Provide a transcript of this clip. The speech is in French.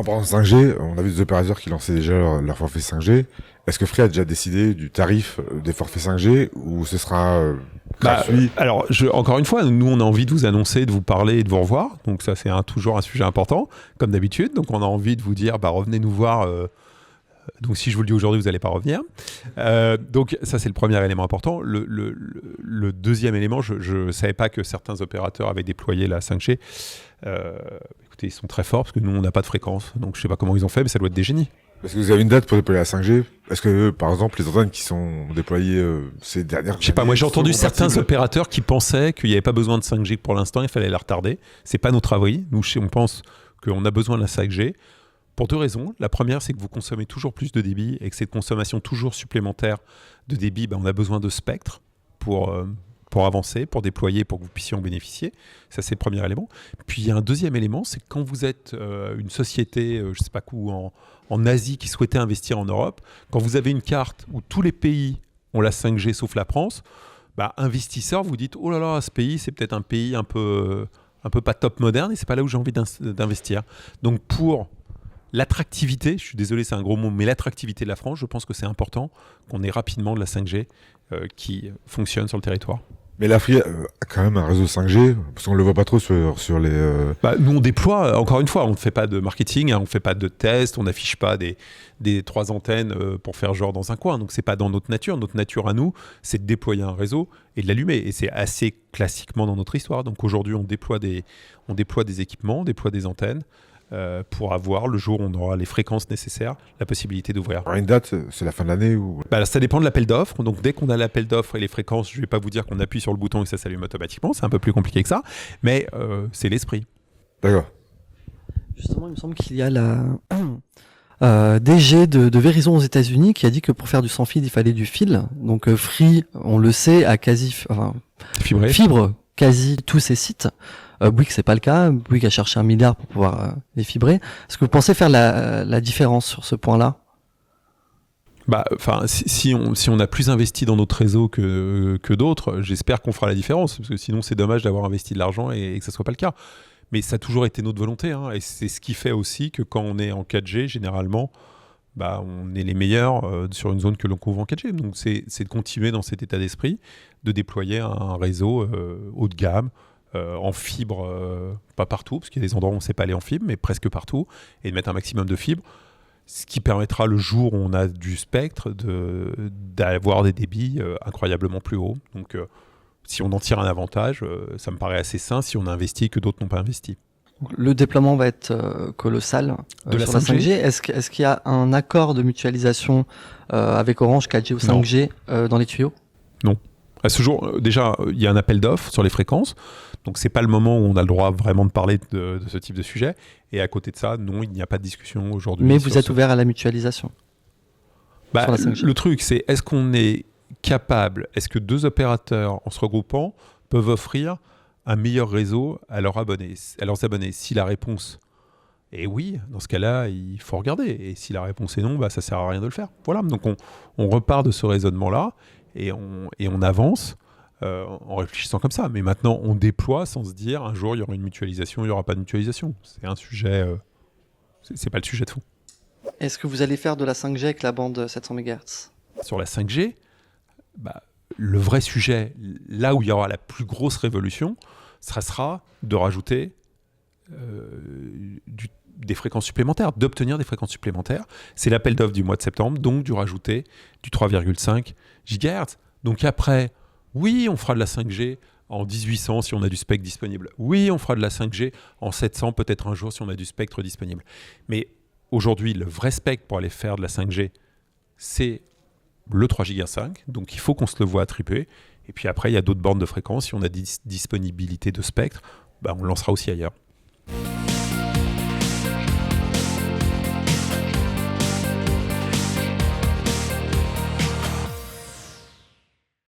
parlant de 5G, on a vu des opérateurs qui lançaient déjà leur forfait 5G. Est-ce que Free a déjà décidé du tarif des forfaits 5G ou ce sera gratuit? Alors, encore une fois, nous, on a envie de vous annoncer, de vous parler et de vous revoir. Donc ça, c'est toujours un sujet important, comme d'habitude. Donc on a envie de vous dire, revenez nous voir. Donc si je vous le dis aujourd'hui, vous n'allez pas revenir. Donc ça, c'est le premier élément important. Le deuxième élément, je ne savais pas que certains opérateurs avaient déployé la 5G. Écoutez, ils sont très forts parce que nous, on n'a pas de fréquence. Donc je ne sais pas comment ils ont fait, mais ça doit être des génies. Est-ce que vous avez une date pour déployer la 5G? Est-ce que, par exemple, les antennes qui sont déployées ces dernières années... Je sais pas, moi j'ai entendu certains opérateurs qui pensaient qu'il n'y avait pas besoin de 5G pour l'instant, il fallait la retarder. C'est pas notre avis. Nous, on pense qu'on a besoin de la 5G pour deux raisons. La première, c'est que vous consommez toujours plus de débit et que cette consommation toujours supplémentaire de débit, on a besoin de spectre pour avancer, pour déployer, pour que vous puissiez en bénéficier. Ça, c'est le premier élément. Puis il y a un deuxième élément, c'est que quand vous êtes une société, je ne sais pas où, en Asie qui souhaitait investir en Europe, quand vous avez une carte où tous les pays ont la 5G sauf la France, investisseurs, vous dites, oh là là, ce pays, c'est peut-être un pays un peu pas top moderne et c'est pas là où j'ai envie d'investir. Donc pour l'attractivité, je suis désolé, c'est un gros mot, mais l'attractivité de la France, je pense que c'est important qu'on ait rapidement de la 5G qui fonctionne sur le territoire. Mais la Free a quand même un réseau 5G, parce qu'on ne le voit pas trop sur les... Nous, on déploie, encore une fois, on ne fait pas de marketing, on ne fait pas de tests, on n'affiche pas des 3 antennes pour faire genre dans un coin. Donc, ce n'est pas dans notre nature. Notre nature à nous, c'est de déployer un réseau et de l'allumer. Et c'est assez classiquement dans notre histoire. Donc, aujourd'hui, on déploie des équipements, on déploie des antennes pour avoir, le jour où on aura les fréquences nécessaires, la possibilité d'ouvrir. Alors une date, c'est la fin de l'année ou... Ça dépend de l'appel d'offres. Donc dès qu'on a l'appel d'offres et les fréquences, je ne vais pas vous dire qu'on appuie sur le bouton et que ça s'allume automatiquement. C'est un peu plus compliqué que ça. Mais c'est l'esprit. D'accord. Justement, il me semble qu'il y a la DG de Verizon aux États-Unis qui a dit que pour faire du sans fil, il fallait du fil. Donc Free, on le sait, a fibre quasi tous ses sites. Bouygues, c'est pas le cas. Bouygues a cherché 1 milliard pour pouvoir les fibrer. Est-ce que vous pensez faire la différence sur ce point-là? Si on a plus investi dans notre réseau que d'autres, j'espère qu'on fera la différence, parce que sinon c'est dommage d'avoir investi de l'argent et que ça soit pas le cas. Mais ça a toujours été notre volonté, et c'est ce qui fait aussi que quand on est en 4G, généralement, on est les meilleurs sur une zone que l'on couvre en 4G. Donc c'est de continuer dans cet état d'esprit, de déployer un réseau haut de gamme, en fibre, pas partout, parce qu'il y a des endroits où on ne sait pas aller en fibre, mais presque partout, et de mettre un maximum de fibres, ce qui permettra le jour où on a du spectre d'avoir des débits incroyablement plus hauts. Donc si on en tire un avantage, ça me paraît assez sain si on a investi que d'autres n'ont pas investi. Le déploiement va être colossal sur la 5G. Est-ce qu'il y a un accord de mutualisation avec Orange 4G ou 5G dans les tuyaux? Non. À ce jour, déjà, il y a un appel d'offres sur les fréquences. Donc, ce n'est pas le moment où on a le droit vraiment de parler de ce type de sujet. Et à côté de ça, non, il n'y a pas de discussion aujourd'hui. Mais vous êtes ouvert à la mutualisation sur la 5G. Le truc, c'est est-ce qu'on est capable, est-ce que 2 opérateurs, en se regroupant, peuvent offrir un meilleur réseau à leurs abonnés? Si la réponse est oui, dans ce cas-là, il faut regarder. Et si la réponse est non, ça ne sert à rien de le faire. Voilà, donc on repart de ce raisonnement-là et on avance en réfléchissant comme ça. Mais maintenant, on déploie sans se dire un jour, il y aura une mutualisation, il n'y aura pas de mutualisation. C'est un sujet... c'est pas le sujet de fond. Est-ce que vous allez faire de la 5G avec la bande 700 MHz? Sur la 5G, le vrai sujet, là où il y aura la plus grosse révolution, ça sera de rajouter des fréquences supplémentaires, d'obtenir des fréquences supplémentaires. C'est l'appel d'offres du mois de septembre, donc de rajouter du 3,5 GHz. Donc après, oui, on fera de la 5G en 1800 si on a du spectre disponible. Oui, on fera de la 5G en 700 peut-être un jour si on a du spectre disponible. Mais aujourd'hui, le vrai spectre pour aller faire de la 5G, c'est le 3 GHz, donc il faut qu'on se le voit attribuer. Et puis après, il y a d'autres bornes de fréquence. Si on a disponibilité de spectre, on le lancera aussi ailleurs.